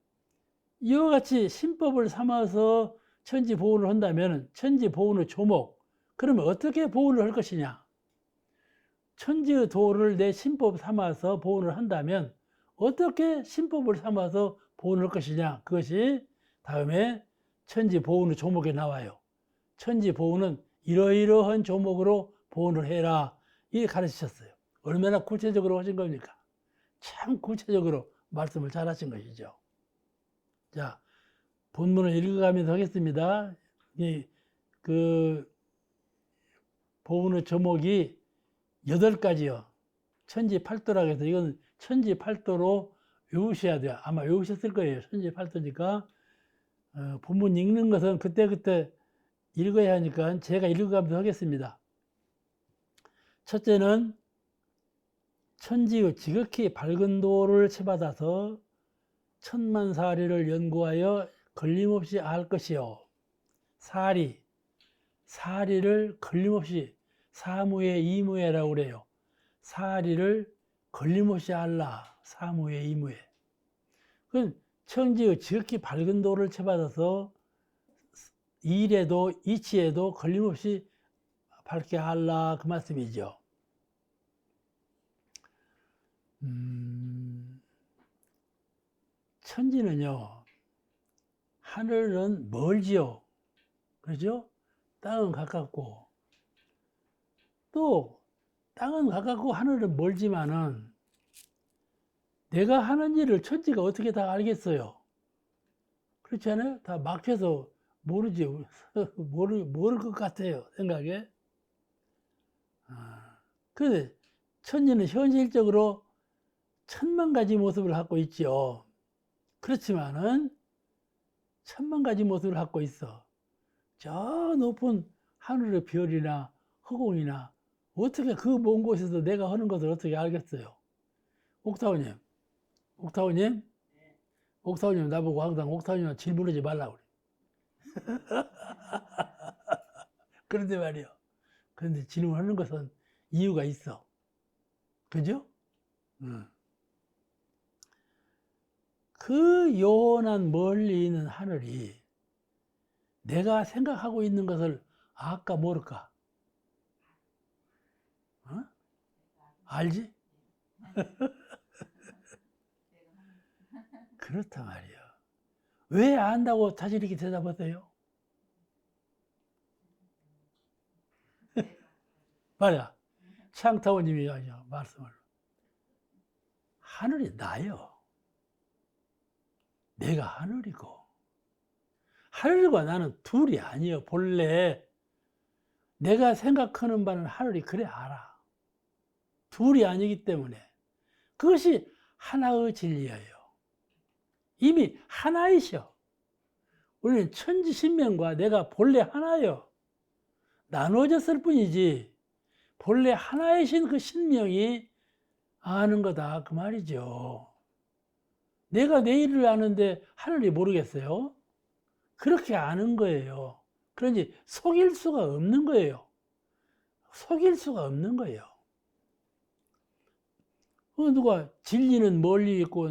이와 같이 신법을 삼아서 천지보훈을 한다면 천지보훈의 조목, 그러면 어떻게 보훈을 할 것이냐? 천지의 도를 내 신법 삼아서 보훈을 한다면 어떻게 신법을 삼아서 보훈을 할 것이냐? 그것이 다음에 천지보훈의 조목에 나와요. 천지보훈은 이러이러한 조목으로 보훈을 해라. 이렇게 가르치셨어요. 얼마나 구체적으로 하신 겁니까? 참 구체적으로 말씀을 잘 하신 것이죠. 자, 본문을 읽어가면서 하겠습니다. 보훈의 조목이 8가지요. 천지팔도라고 해서 이건 천지팔도로 외우셔야 돼요. 아마 외우셨을 거예요. 천지팔도니까. 본문 읽는 것은 그때그때 읽어야 하니까 제가 읽어가면서 하겠습니다. 첫째는 천지의 지극히 밝은 도를 채받아서 천만사리를 연구하여 걸림없이 알 것이요. 사리를 걸림없이 사무에 이무에라고 그래요. 사리를 걸림없이 알라. 사무에 이무에. 그건 천지의 지극히 밝은 도를 채받아서 일에도 이치에도 걸림없이 밝게 알라. 그 말씀이죠. 천지는요, 하늘은 멀지요. 그렇죠? 땅은 가깝고, 또 땅은 가깝고 하늘은 멀지만은 내가 하는 일을 천지가 어떻게 다 알겠어요? 그렇지 않아요? 다 막혀서 모르지. 모를 것 같아요, 생각에. 그런데 천지는 현실적으로 1000만 가지 모습을 갖고 있죠. 그렇지만은 1000만 가지 모습을 갖고 있어. 저 높은 하늘의 별이나 허공이나 어떻게 그 먼 곳에서 내가 하는 것을 어떻게 알겠어요? 옥타우님 나보고 항상 옥타우님 질문하지 말라고 그래. 그런데 말이요. 그런데 질문하는 것은 이유가 있어. 그죠? 그 요원한 멀리 있는 하늘이 내가 생각하고 있는 것을 알까 모를까? 어? 알지? 그렇단 말이야. 왜 안다고 다시 이렇게 대답하세요? 말이야. 창타원님이 말씀을. 하늘이 나요. 내가 하늘이고. 하늘과 나는 둘이 아니에요. 본래 내가 생각하는 바는 하늘이 그래 알아. 둘이 아니기 때문에. 그것이 하나의 진리예요. 이미 하나이셔. 우리는 천지신명과 내가 본래 하나예요. 나눠졌을 뿐이지 본래 하나이신 그 신명이 아는 거다 그 말이죠. 내가 내일을 아는데 하늘이 모르겠어요? 그렇게 아는 거예요. 그러니 속일 수가 없는 거예요. 속일 수가 없는 거예요. 누가 진리는 멀리 있고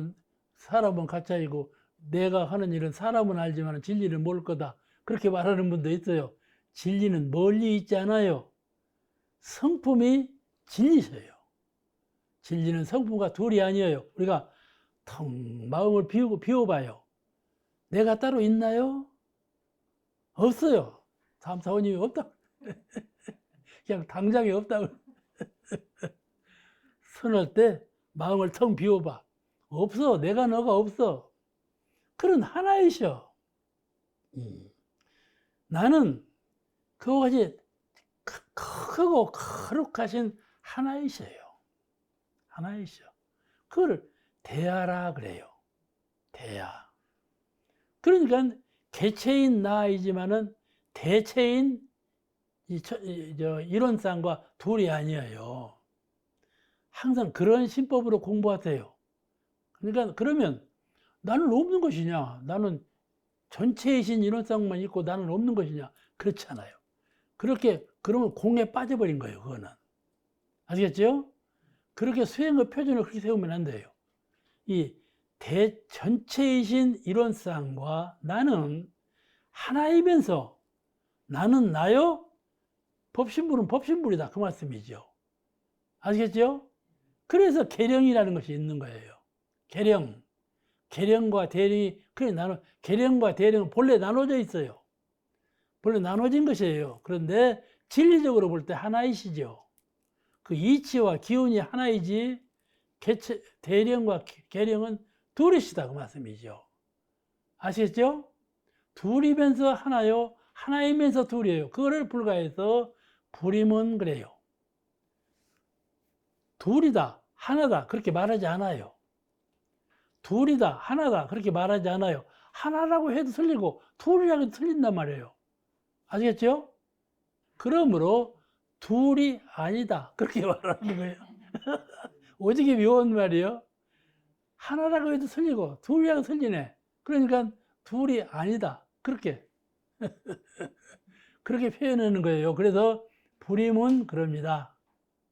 사람은 가짜이고 내가 하는 일은 사람은 알지만 진리는 모를 거다. 그렇게 말하는 분도 있어요. 진리는 멀리 있지 않아요. 성품이 진리셔요. 진리는 성품과 둘이 아니에요. 우리가 텅 마음을 비워봐요. 내가 따로 있나요? 없어요. 사모님이 없다. 그냥 당장에 없다고. 선할 때 마음을 텅 비워봐. 없어. 내가 너가 없어. 그런 하나이셔. 나는 그와 같이 크고 거룩하신 하나이셔요. 하나이셔. 그걸 대하라 그래요. 대하. 그러니까 개체인 나이지만은 대체인 이론상과 둘이 아니에요. 항상 그런 신법으로 공부하세요. 그러니까 그러면 나는 없는 것이냐? 나는 전체이신 이론상만 있고 나는 없는 것이냐? 그렇잖아요. 그렇게 그러면 공에 빠져버린 거예요. 그거는 아시겠죠? 그렇게 수행의 표준을 그렇게 세우면 안 돼요. 이 대전체이신 이론상과 나는 하나이면서 나는 나요? 법신불은 법신불이다. 그 말씀이죠. 아시겠죠? 그래서 계령이라는 것이 있는 거예요. 계령. 계령과 대령이, 그래, 계령과 대령은 본래 나눠져 있어요. 본래 나눠진 것이에요. 그런데 진리적으로 볼 때 하나이시죠. 그 이치와 기운이 하나이지, 대령과 계령은 둘이시다. 그 말씀이죠. 아시겠죠? 둘이면서 하나요, 하나이면서 둘이에요. 그거를 불가해서 불임은 그래요. 둘이다, 하나다, 그렇게 말하지 않아요. 둘이다, 하나다, 그렇게 말하지 않아요. 하나라고 해도 틀리고, 둘이라고 해도 틀린단 말이에요. 아시겠죠? 그러므로, 둘이 아니다. 그렇게 말하는 거예요. 오직에 묘한 말이에요. 하나라고 해도 틀리고, 둘이라고 틀리네. 그러니까, 둘이 아니다. 그렇게. 그렇게 표현하는 거예요. 그래서, 불임은 그럽니다.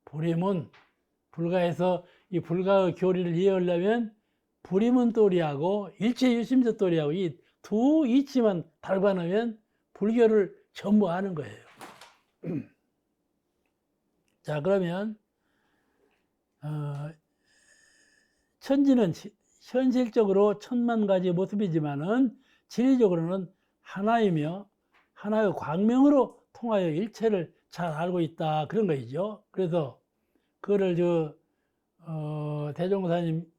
불임은, 불가에서 이 불가의 교리를 이해하려면 불임은 또리하고 일체유심조 또리하고 이 두 이치만 달관하면 불교를 전부 아는 거예요. 자, 그러면 천지는 현실적으로 천만 가지 모습이지만은 진리적으로는 하나이며 하나의 광명으로 통하여 일체를 잘 알고 있다, 그런 거이죠. 그래서 그거를 대종사님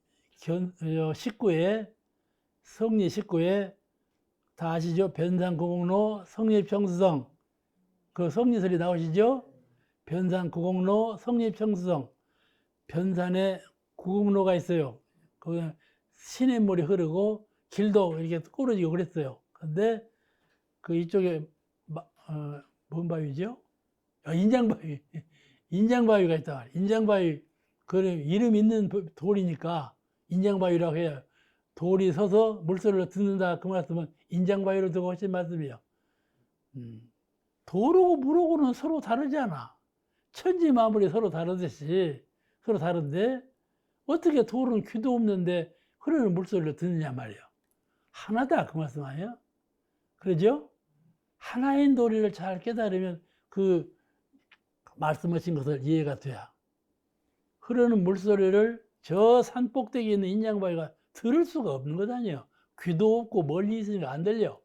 식구에, 성리 식구에 다 아시죠? 변산구공로 성립평수성, 그 성리설이 나오시죠? 변산구공로 성립평수성. 변산에 구공로가 있어요. 그 시냇물이 흐르고 길도 이렇게 꾸러지고 그랬어요. 근데 그 이쪽에 뭔 바위죠? 인장바위. 인장바위가 있다. 인장바위, 그 이름 있는 돌이니까 인장바위라고 해요. 돌이 서서 물소리를 듣는다, 그 말씀은 인장바위로 두고 하신 말씀이에요. 돌하고 물하고는 서로 다르잖아. 천지 만물이 서로 다르듯이 서로 다른데 어떻게 돌은 귀도 없는데 흐르는 물소리를 듣느냐 말이에요. 하나다, 그 말씀 아니에요? 그러죠? 하나인 도리를 잘 깨달으면 그 말씀하신 것을 이해가 돼야. 흐르는 물소리를 저 산 꼭대기에 있는 인장바위가 들을 수가 없는 것 아니에요. 귀도 없고 멀리 있으니까 안 들려.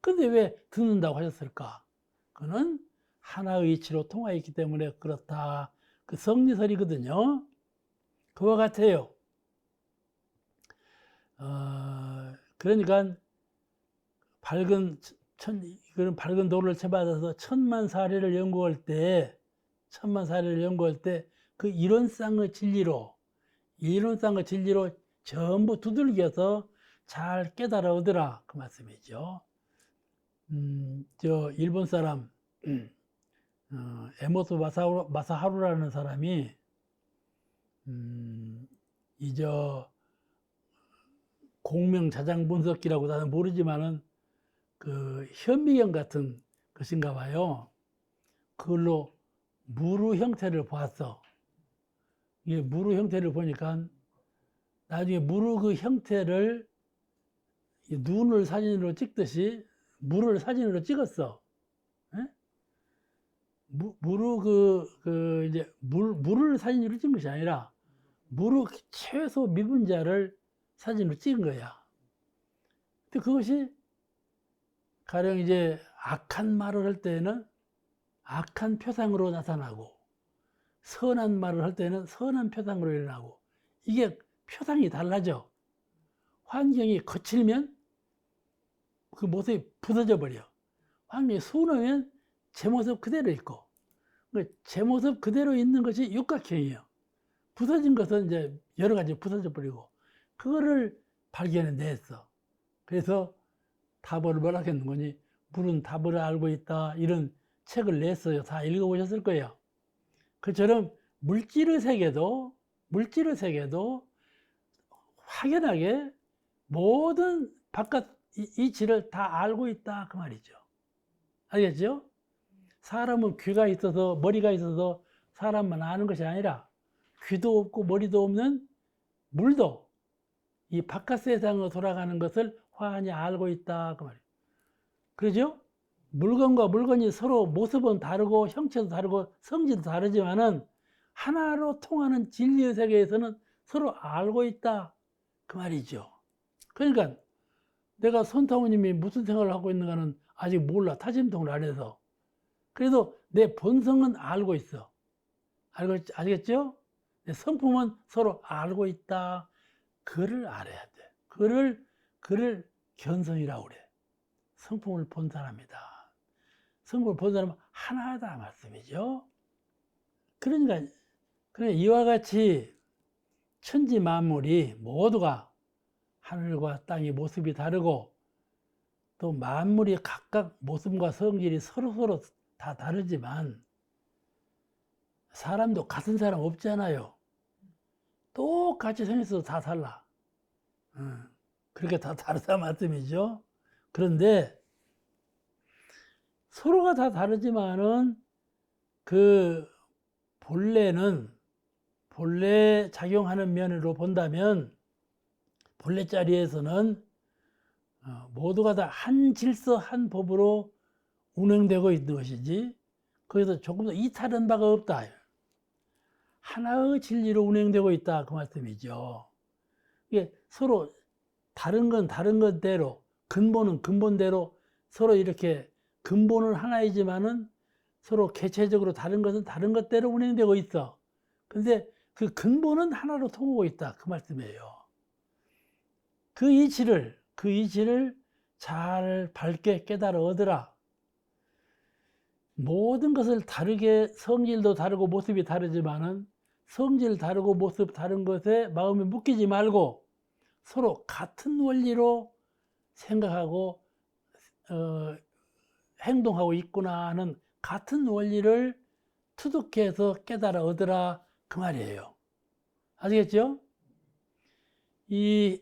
근데 왜 듣는다고 하셨을까? 그는 하나의 이치로 통하여 있기 때문에 그렇다. 그 성리설이거든요. 그와 같아요. 그러니까 그런 밝은 도를 쳐받아서 천만 사례를 연구할 때 그 이론상의 진리로 전부 두들겨서 잘 깨달아 오더라, 그 말씀이죠. 일본 사람 에모토 마사하루라는 사람이 공명자장분석기라고 나는 모르지만은 그 현미경 같은 것인가 봐요. 그걸로 무르 형태를 보았어. 이게 무르 형태를 보니까 나중에 무르 그 형태를 눈을 사진으로 찍듯이 물을 사진으로 찍었어. 예? 무르 이제 물을 사진으로 찍은 것이 아니라 무르 최소 미분자를 사진으로 찍은 거야. 근데 그것이 가령 이제 악한 말을 할 때는 악한 표상으로 나타나고 선한 말을 할 때는 선한 표상으로 일어나고 이게 표상이 달라져. 환경이 거칠면 그 모습이 부서져 버려. 환경이 순하면 제 모습 그대로 있고 제 모습 그대로 있는 것이 육각형이에요. 부서진 것은 이제 여러 가지 부서져 버리고 그거를 발견해냈어. 그래서 답을 뭐라고 했는 거니? 물은 답을 알고 있다. 이런 책을 냈어요. 다 읽어보셨을 거예요. 그처럼 물질의 세계도 확연하게 모든 바깥 이치를 다 알고 있다. 그 말이죠. 알겠죠? 사람은 귀가 있어서 머리가 있어서 사람만 아는 것이 아니라 귀도 없고 머리도 없는 물도 이 바깥 세상으로 돌아가는 것을 환히 알고 있다. 그 말이에요. 그러죠? 물건과 물건이 서로 모습은 다르고 형체도 다르고 성질도 다르지만은 하나로 통하는 진리의 세계에서는 서로 알고 있다. 그 말이죠. 그러니까 내가 손타우님이 무슨 생각을 하고 있는가는 아직 몰라. 타심통을 안 해서. 그래도 내 본성은 알고 있어. 알겠죠? 내 성품은 서로 알고 있다. 그를 알아야 돼. 그를 견성이라고 그래. 성품을 본 사람이다. 성품을 본 사람은 하나다 말씀이죠. 그러니까 이와 같이 천지 만물이 모두가 하늘과 땅의 모습이 다르고 또 만물이 각각 모습과 성질이 서로 다 다르지만 사람도 같은 사람 없잖아요. 똑같이 생겼어도 다 달라. 그렇게 다 다르다 말씀이죠. 그런데 서로가 다 다르지만은 그 본래 작용하는 면으로 본다면 본래 자리에서는 모두가 다 한 질서 한 법으로 운행되고 있는 것이지 거기서 조금 더 이탈한 바가 없다. 하나의 진리로 운행되고 있다. 그 말씀이죠. 이게 서로 다른 건 다른 것대로 근본은 근본대로 서로 이렇게 근본은 하나이지만은 서로 개체적으로 다른 것은 다른 것대로 운행되고 있어. 근데 그 근본은 하나로 통하고 있다. 그 말씀이에요. 그 이치를 잘 밝게 깨달아 얻으라. 모든 것을 다르게 성질도 다르고 모습이 다르지만은 성질 다르고 모습 다른 것에 마음이 묶이지 말고 서로 같은 원리로 생각하고 행동하고 있구나 하는 같은 원리를 투득해서 깨달아 얻으라 그 말이에요. 아시겠죠? 이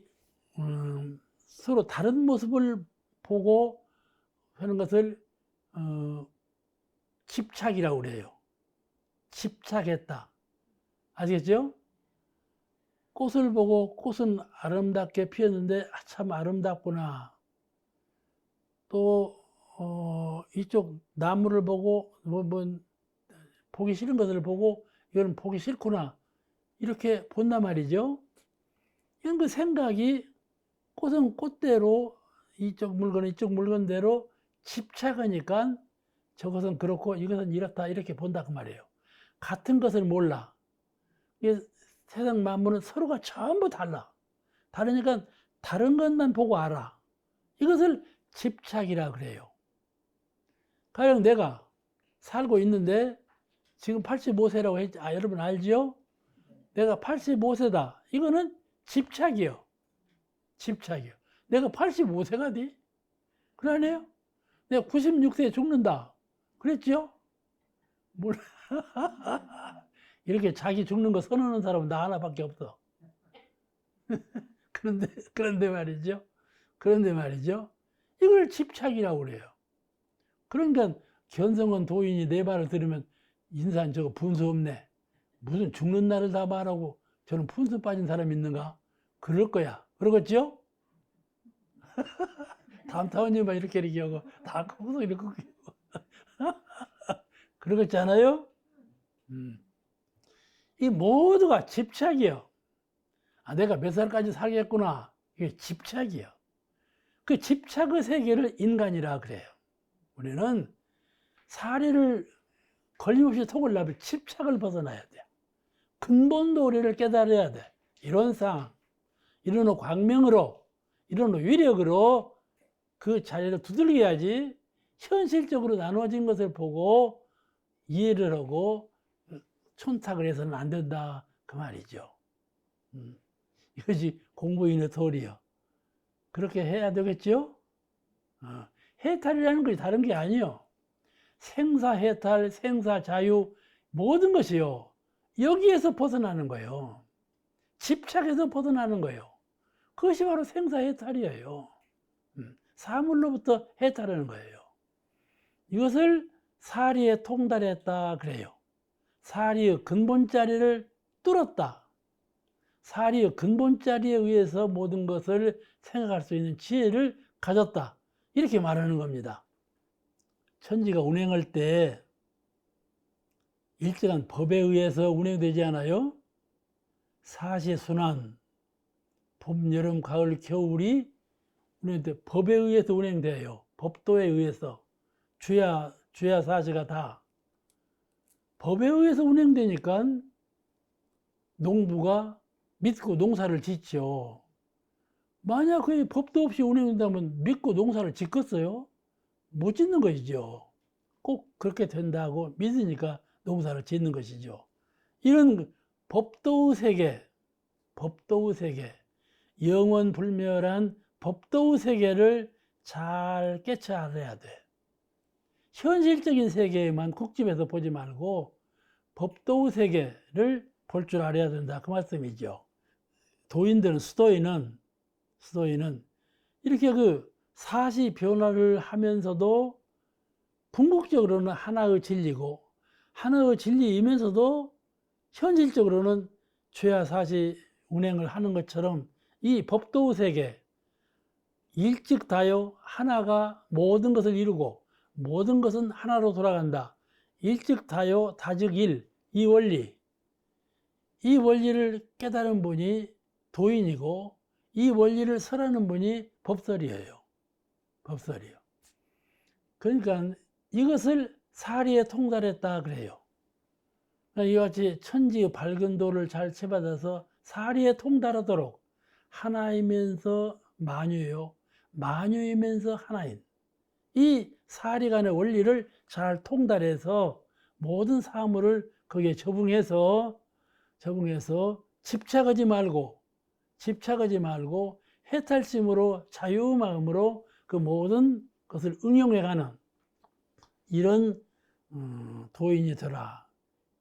서로 다른 모습을 보고 하는 것을 집착이라고 그래요. 집착했다. 아시겠죠? 꽃을 보고 꽃은 아름답게 피었는데 참 아름답구나. 또 이쪽 나무를 보고 보기 싫은 것을 보고 이거는 보기 싫구나. 이렇게 본단 말이죠. 이런 그 생각이 꽃은 꽃대로 이쪽 물건대로 집착하니까 저것은 그렇고 이것은 이렇다 이렇게 본다 그 말이에요. 같은 것을 몰라. 이게 세상 만물은 서로가 전부 달라. 다르니까 다른 것만 보고 알아. 이것을 집착이라 그래요. 가령 내가 살고 있는데 지금 85세라고 했지. 여러분 알죠? 내가 85세다. 이거는 집착이요. 집착이요. 내가 85세가 돼? 그러네요. 내가 96세에 죽는다. 그랬죠? 몰라. 이렇게 자기 죽는 거 선언하는 사람은 나 하나밖에 없어. 그런데 말이죠. 그런데 말이죠. 이걸 집착이라고 그래요. 그러니까 견성은 도인이 내 말을 들으면 인산 저거 분수 없네. 무슨 죽는 날을 다 말하고 저는 분수 빠진 사람 있는가? 그럴 거야. 그러겠죠? 다음 타원님만 이렇게 하고 다 거기서 이렇게 그러겠잖아요? 이 모두가 집착이요. 아, 내가 몇 살까지 살겠구나. 이게 집착이요. 그 집착의 세계를 인간이라 그래요. 우리는 사리를 걸림없이 통을 나면 집착을 벗어나야 돼요. 근본 도리를 깨달아야 돼. 이론상, 이런 광명으로, 이런 위력으로 그 자리를 두들겨야지 현실적으로 나눠진 것을 보고 이해를 하고 촌탁을 해서는 안 된다. 그 말이죠. 이것이 공부인의 도리요. 그렇게 해야 되겠죠? 해탈이라는 것이 다른 게 아니에요. 생사해탈, 생사자유, 모든 것이요. 여기에서 벗어나는 거예요. 집착에서 벗어나는 거예요. 그것이 바로 생사해탈이에요. 사물로부터 해탈하는 거예요. 이것을 사리에 통달했다 그래요. 사리의 근본자리를 뚫었다. 사리의 근본자리에 의해서 모든 것을 생각할 수 있는 지혜를 가졌다. 이렇게 말하는 겁니다. 천지가 운행할 때 일정한 법에 의해서 운행되지 않아요? 사시순환, 봄, 여름, 가을, 겨울이 운행돼 법에 의해서 운행돼요. 법도에 의해서. 주야 사시가 다 법에 의해서 운행되니까 농부가 믿고 농사를 짓죠. 만약 그 법도 없이 운행된다면 믿고 농사를 짓겠어요? 못 짓는 것이죠. 꼭 그렇게 된다고 믿으니까 농사를 짓는 것이죠. 이런 법도의 세계, 영원불멸한 법도의 세계를 잘 깨쳐 알아야 돼. 현실적인 세계에만 국집에서 보지 말고 법도의 세계를 볼 줄 알아야 된다. 그 말씀이죠. 도인들은, 수도인은 이렇게 그 사시 변화를 하면서도 궁극적으로는 하나의 진리고, 하나의 진리이면서도 현실적으로는 죄와 사시 운행을 하는 것처럼 이 법도의 세계, 일즉다요 하나가 모든 것을 이루고 모든 것은 하나로 돌아간다. 일즉다요 다즉일, 이 원리를 깨달은 분이 도인이고 이 원리를 설하는 분이 법설이에요. 그러니까 이것을 사리에 통달했다 그래요. 이같이 천지의 밝은 도를 잘 채받아서 사리에 통달하도록 하나이면서 만유요, 만유이면서 하나인 이 사리 간의 원리를 잘 통달해서 모든 사물을 거기에 적응해서 집착하지 말고 해탈심으로 자유마음으로 그 모든 것을 응용해가는 이런 도인이 되라.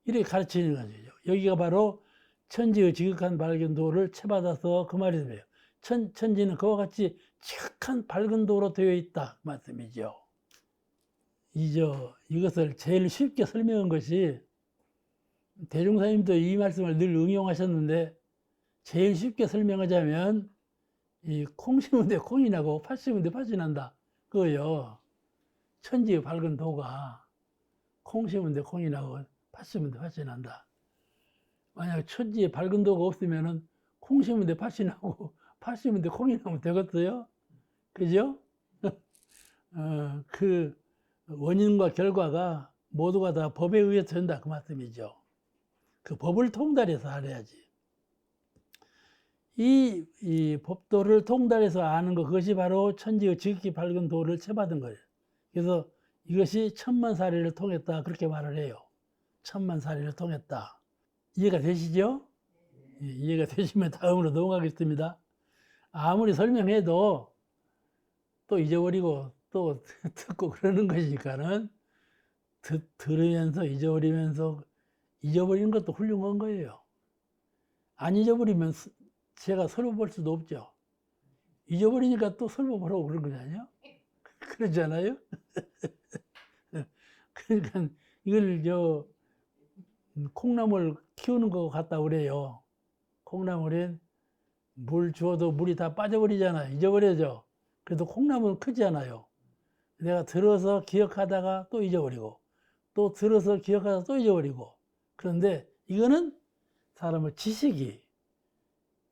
이렇게 가르치는 거죠. 여기가 바로 천지의 지극한 밝은 도를 채받아서 그 말이 돼요. 천지는 그와 같이 지극한 밝은 도로 되어 있다. 그 말씀이죠. 이것을 제일 쉽게 설명한 것이 대종사님도 이 말씀을 늘 응용하셨는데 제일 쉽게 설명하자면 이 콩 심은 데 콩이 나고 팥 심은 데 팥이 난다. 그거요. 천지의 밝은 도가 콩 심은 데 콩이 나고 팥 심은 데 팥이 난다. 만약 천지에 밝은 도가 없으면은 콩 심은 데 팥이 나고 팥 심은 데 콩이 나면 되겠어요? 그죠? 그 원인과 결과가 모두가 다 법에 의해서 된다. 그 말씀이죠. 그 법을 통달해서 알아야지. 이 법도를 통달해서 아는 것, 그것이 바로 천지의 지극히 밝은 도를 채받은 거예요. 그래서 이것이 천만사리를 통했다. 그렇게 말을 해요. 천만사리를 통했다. 이해가 되시죠? 예, 이해가 되시면 다음으로 넘어가겠습니다. 아무리 설명해도 또 잊어버리고 또 듣고 그러는 것이니까는 들으면서 잊어버리는 것도 훌륭한 거예요. 안 잊어버리면 제가 설법할 수도 없죠. 잊어버리니까 또 설법하라고 그런 거잖아요. 그러잖아요. 그러니까 이걸 콩나물 키우는 거 같다 그래요. 콩나물엔 물 주어도 물이 다 빠져버리잖아요. 잊어버려져. 그래도 콩나물은 크잖아요. 내가 들어서 기억하다가 또 잊어버리고, 또 들어서 기억하다가 또 잊어버리고. 그런데 이거는 사람의 지식이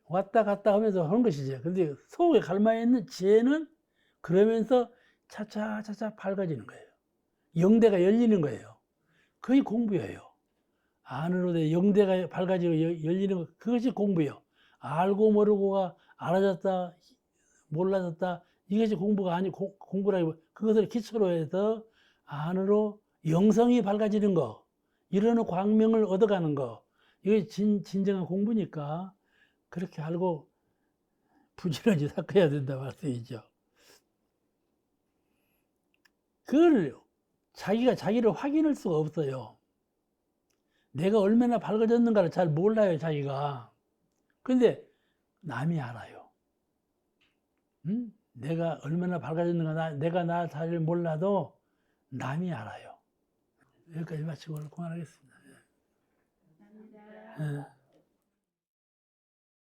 왔다 갔다 하면서 하는 것이죠. 근데 속에 갈망에 있는 지혜는 그러면서 차차차차 밝아지는 거예요. 영대가 열리는 거예요. 그게 공부예요. 안으로 돼 영대가 밝아지고 열리는 것, 그것이 공부예요. 알고 모르고가 알아졌다, 몰라졌다, 이것이 공부가 아니고, 공부라기보다 그것을 기초로 해서 안으로 영성이 밝아지는 거, 이러는 광명을 얻어가는 거, 이게 진정한 공부니까 그렇게 알고 부지런히 닦아야 된다 말씀이죠. 그걸 자기가 자기를 확인할 수가 없어요. 내가 얼마나 밝아졌는가를 잘 몰라요, 자기가. 근데 남이 알아요. 응? 내가 얼마나 밝아졌는가, 내가 나 자신을 몰라도 남이 알아요. 여기까지 마치고 그만하겠습니다. 감사합니다. 예.